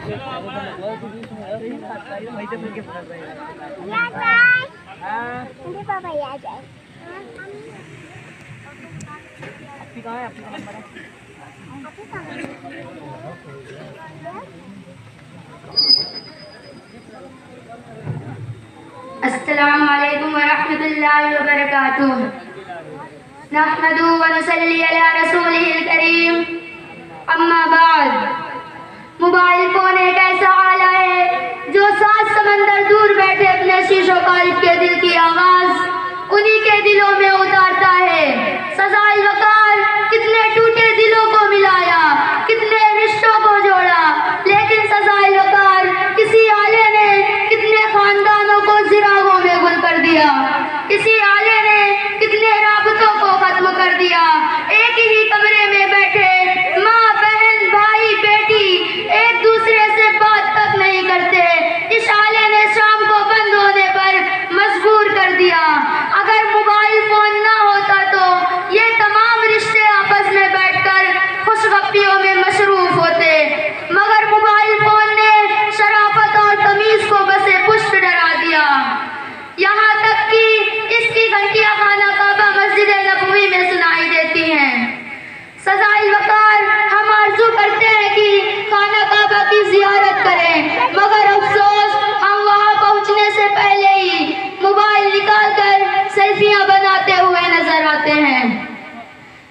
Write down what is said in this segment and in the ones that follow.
अस्सलामु अलैकुम व रहमतुल्लाहि व बरकातुहू। नहमदुहु व नुसल्ली अला रसूलिहिल करीम। अम्मा बाद। मोबाइल फोन एक ऐसा आला है जो 7 समंदर दूर बैठे अपने शीशो कालिब के दिल की आवाज उन्हीं के दिलों में उतारता है। सजाए वकार कितने टूटे दिलों को मिलाया, कितने रिश्तों को जोड़ा, लेकिन सजाए वकार किसी आले ने कितने खानदानों को जिरागों में गुल कर दिया, किसी आले ने कितने राबतों को खत्म कर दिया। एक ही कमरे में बैठे माँ बहन भाई बेटी एक दूसरे से बात तक नहीं करते। इस आले ने शाम को बंद होने पर मजबूर कर दिया। अगर मोबाइल फोन ना होता तो ये तमाम रिश्ते आपस में बैठकर खुशगप्पियों में मशरूफ होते, मगर मोबाइल फोन ने शराफत और तमीज को बसे पुष्ट डरा दिया। यहाँ तक कि इसकी घंटियां खाना काबा मस्जिद नबवी में सुनाई देती हैं। सजाए वकार हम आरज़ू करते हैं कि खाना काबा की जियारत करें, मगर अफसोस हम वहाँ पहुँचने से पहले ही मोबाइल निकालकर सेल्फियाँ बनाते हुए नजर आते हैं।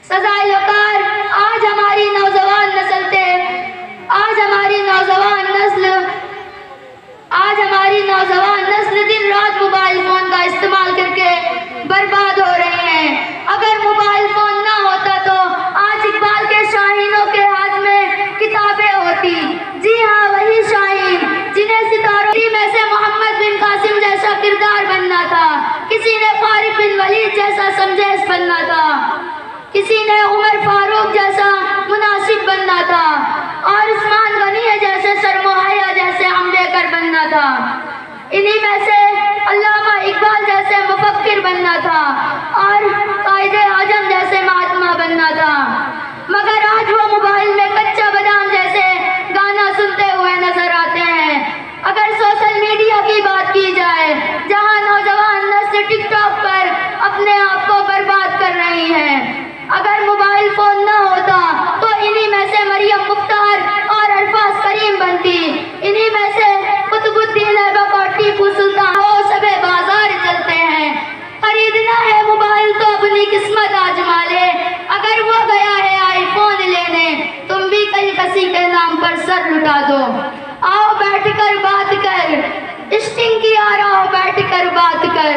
सजाए वकार आज हमारी नौजवान नस्ल दिन रात मोबाइल फोन का इस्तेमाल करके बर्बाद हो रहे हैं। अगर मोबाइल फोन ना होता तो आज इकबाल के शाहीनों के हाथ में किताबें होती। जी हाँ, वही शाहीन जिन्हें सितारों में से मोहम्मद बिन कासिम जैसा किरदार बनना था, किसी ने फारिक बिन वलीद जैसा समझेस बनना था, किसी ने उमर फारूक जैसा मुनासिब बनना था और उस्मान गनी जैसे शर्मोहया जैसे अम्बेकर बनना था। इन्हीं में से अल्लामा इकबाल जैसे मुफक्किर बनना था और कायदे आजम जैसे महात्मा बनना था, मगर आज वो मोबाइल में कच्चा बादाम जैसे गाना सुनते हुए नजर आते हैं। अगर सोशल मीडिया की बात की जाए, जहां नौजवान नस्ल टिकटॉक पर अपने आप को बर्बाद कर रही है, अगर मोबाइल फोन ना होता तो इन्हीं में से मरियम मुख्तार और अल्फाज करीम बनती, इन्हीं में से कुतुबुद्दीन ऐबक और टीपू सुल्तान हो सबे बाजार चलते हैं। खरीदना है मोबाइल तो अपनी किस्मत आजमा ले, अगर वो गया है आईफोन लेने तुम भी कल किसी के नाम पर सर लुटा दो। आओ बैठकर बात कर, स्टिंग की आ रहा बैठकर बात कर,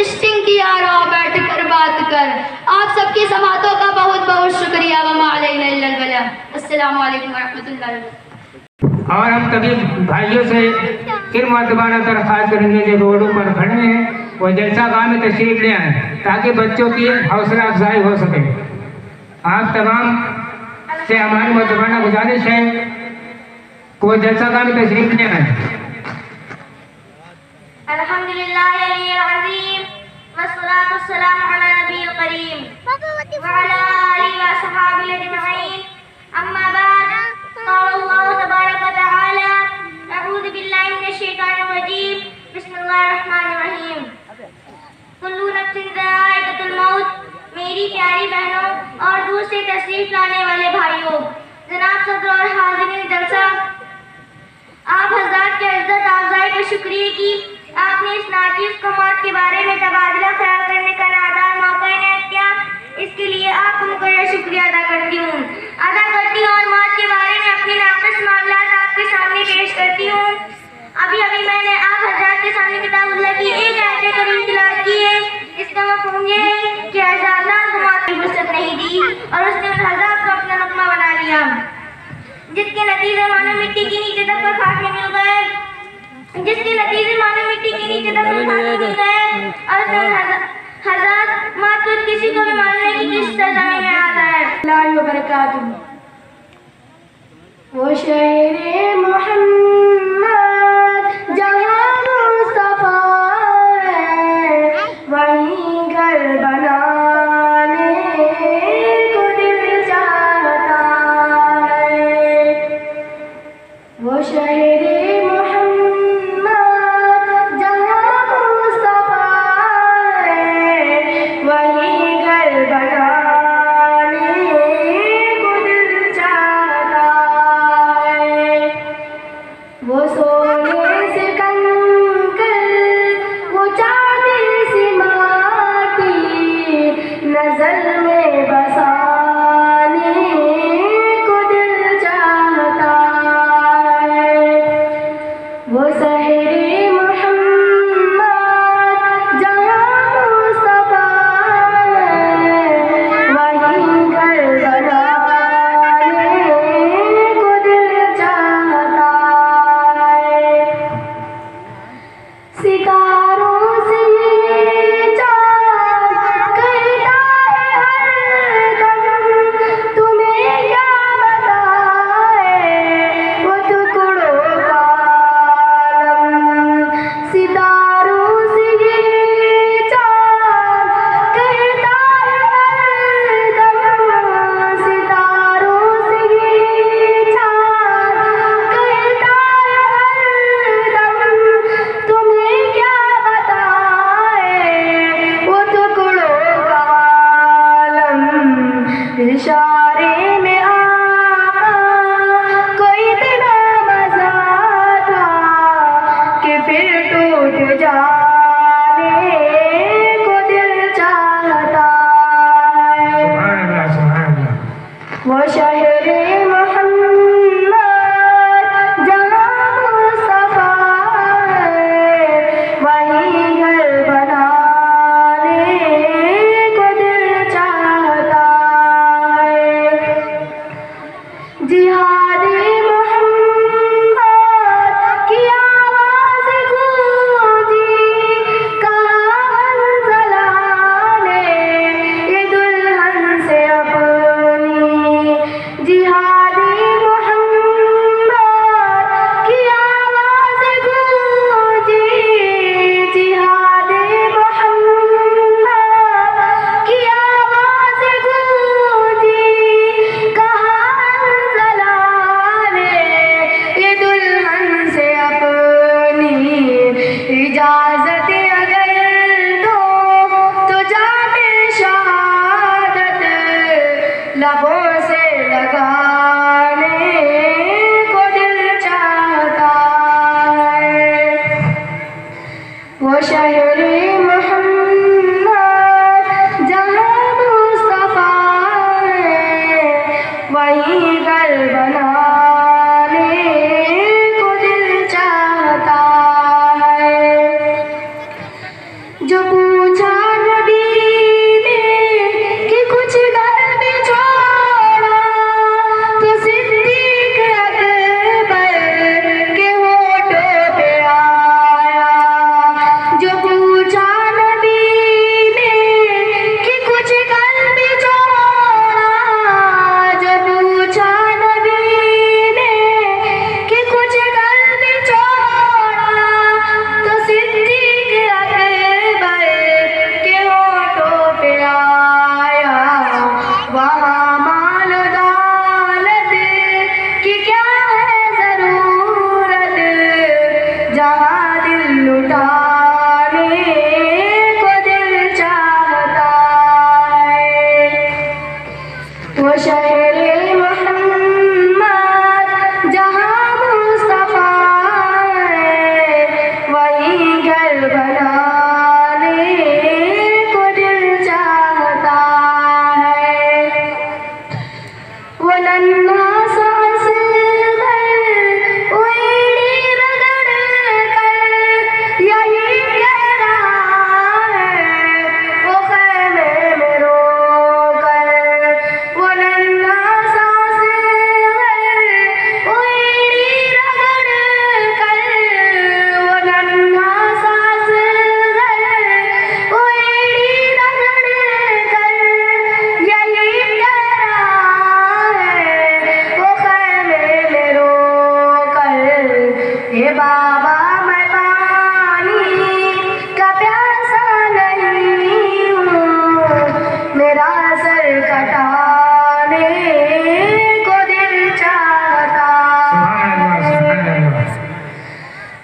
स्टिंग की आ रहा बैठकर बात कर। आप सबकी समातों का बहुत बहुत शुक्रिया। वमा अलैना इल्लल बलाग। अस्सलामु अलैकुम रहमतुल्लाहि। और हम सभी भाइयों से फिर मर्दबाना दरख्वास्त करेंगे जो रोडों पर खड़े हैं वो जलसा गाह में तशरीफ ले आए ताकि बच्चों की हौसला अफजाई हो सके। आप तमाम से हमारी मर्दबाना गुजारिश है कि वो जलसा गाह में तशरीफ ले आए। अल्हम्दुलिल्लाह अज़ीम वस्सलातु वस्सलामु अला नबील करीम व अला आलिहि व सहाबिहि अजमईन। अम्मा बाद। अल्लाह तबारक व तआला अऊज़ु बिल्लाहि मिनश शैतानिर रजीम। बिस्मिल्लाहिर रहमानिर रहीम। कुल्लु नफ्सिन ज़ाइक़ातुल मौत। मेरी प्यारी बहनों और दूर से तशरीफ लाने वाले भाइयों, जनाब सदर और हाज़िरीन जलसा, आप हज़रात के इज़्ज़त अफ़ज़ाई के शुक्रिया की आपने इस नाचीज़ कौमात के बारे में तबादला ख्याल करने का नादार मौका इनायत किया, इसके लिए आपको मुकर्रर शुक्रिया अदा करती हूँ और मौत के बारे में अपने नाक़िस मामलात आपके सामने पेश करती हूँ। अभी मैंने आप हज़रात के सामने किताबुल्लाह की एक आयत करीम तिलावत की है। इसका मफ़हूम ये है कि हज़ारनार कौमात की फुर्सत नहीं दी और उसने उन हज़ार को अपना रुकमा बना लिया, जिसके नतीजे मानो मिट्टी के नीचे दफन खाक में मिल गए, और हज़ार मातूर किसी को भी मानने की किस सजा में आता है। वो शेरे मोहम्मद जहाँ मुस्तफा है वहीं घर बनाने को दिल चाहता है। वो शहरे मोहम्मद जहाँ मुस्तफा है, वहीं घर बनाने को दिल चाहता है। वो सोने से कंकर, वो चांदी सी माटी, नजर में बसाने को दिल चाहता है।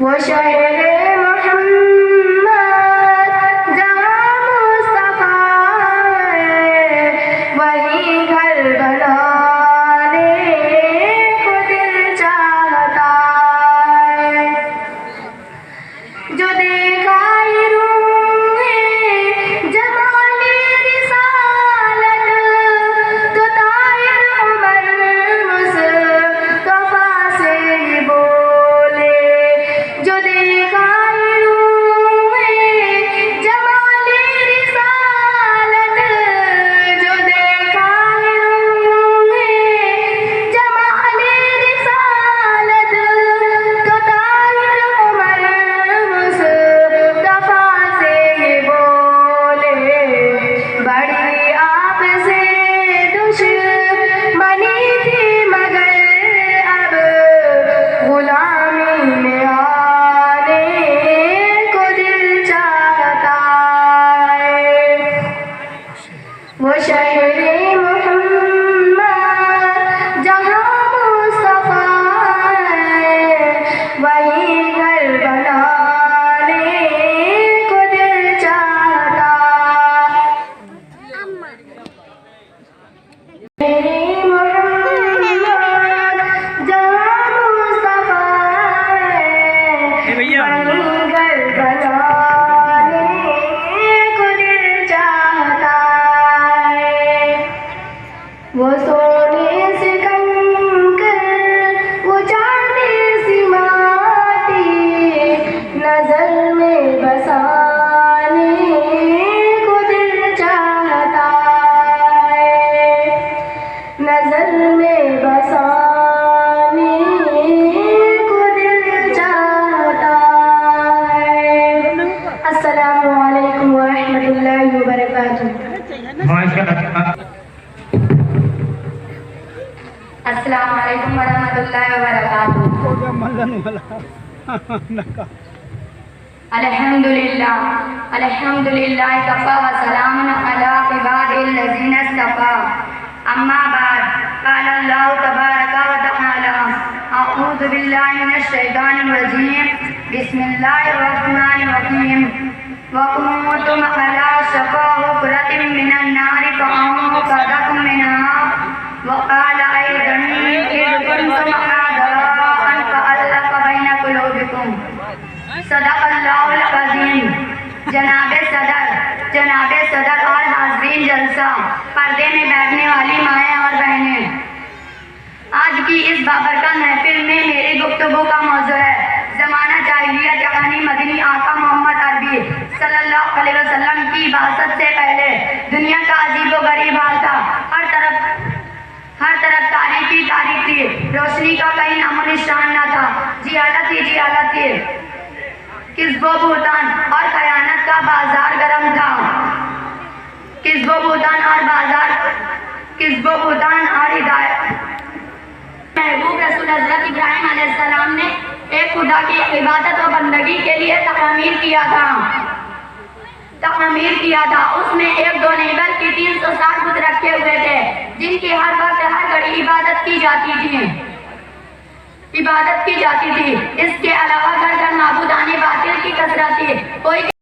वो शहर मोहम्मद जहाँ मुस्तफा है, वही घर बनाने को दिल चाहता है। जो देखा ये रूहे जमाली रिसालत, तो ताहिर उमर मुस्तफा से ये बोले। जो देखा ये रूहे जमाली रिसालत, जो देखा ये रूहे जमाली रिसालत, तो ताहिर उमर मुस्तफा से ये बोले। बड़ी आपसे दुश्मनी थी मगर अब गुलामी में आने को दिल चाहता है। वो शहर मोहम्मद जहाँ मुस्तफा है, वही घर बनाने को दिल चाहता। मेरे मोहम्मद जहाँ मुस्तफा है, वही घर बनाने को दिल चाहता है। वो सोने से कंकर, वो चांदी सी माटी, नजर में बसाने को दिल चाहता है। नजर में बसाने को दिल चाहता है। अस्सलामु अलैकुम व रहमतुल्लाहि व बरकातुहू। माशाअल्लाह। अस्सलामु अलैकुम व रहमतुल्लाहि व बरकातुहू। अल्हम्दुलिल्लाह अल्हम्दुलिल्लाह कफ़ा व सलामुन अला इबादिल्लज़ीना इस्तफ़ा। अम्मा बाद, क़ाल अल्लाहु तबारक व तआला, अऊज़ु बिल्लाहि मिनश शैतानिर रजीम, बिस्मिल्लाहिर रहमानिर रहीम। व कुन्तुम अला शफ़ा हुफ़रतिन मिनन नारि फ़अन्क़ज़कुम मिनहा। व क़ाल अय्ज़न इज़ कुन्तुम अअदाअन फ़अल्लफ़ बैन क़ुलूबिकुम। सदक़ल्लाहुल अज़ीम। जनाब सदर और हाज़रीन जलसा, पर्दे में बैठने वाली माएँ और बहनें, आज की इस बाबरकत महफिल में मेरी गुफ्तगू का मौजू है ज़माना जाहिलियत यानी मदनी आका मोहम्मद अरबी सल्लल्लाहु अलैहि वसल्लम की बासत से पहले दुनिया का अजीबोगरीब हाल था। हर तरफ तारीख थी, रोशनी का कहीं नामो निशान न था। जिहालत थी। किस्बो बहतान और खयानत का बाजार गर्म था। किस्बो बहतान और हिदायत। महबूब रसूल हज़रत इब्राहिम अलैहिस्सलाम ने एक खुदा की इबादत और बंदगी के लिए तकमीर किया था। उसमें एक दो नहीं बल्कि 360 बुत रखे हुए थे, जिनकी हर वक्त हर घड़ी इबादत की जाती थी। इसके अलावा घर घर माबूदाने बातिल की कसरत थी। कोई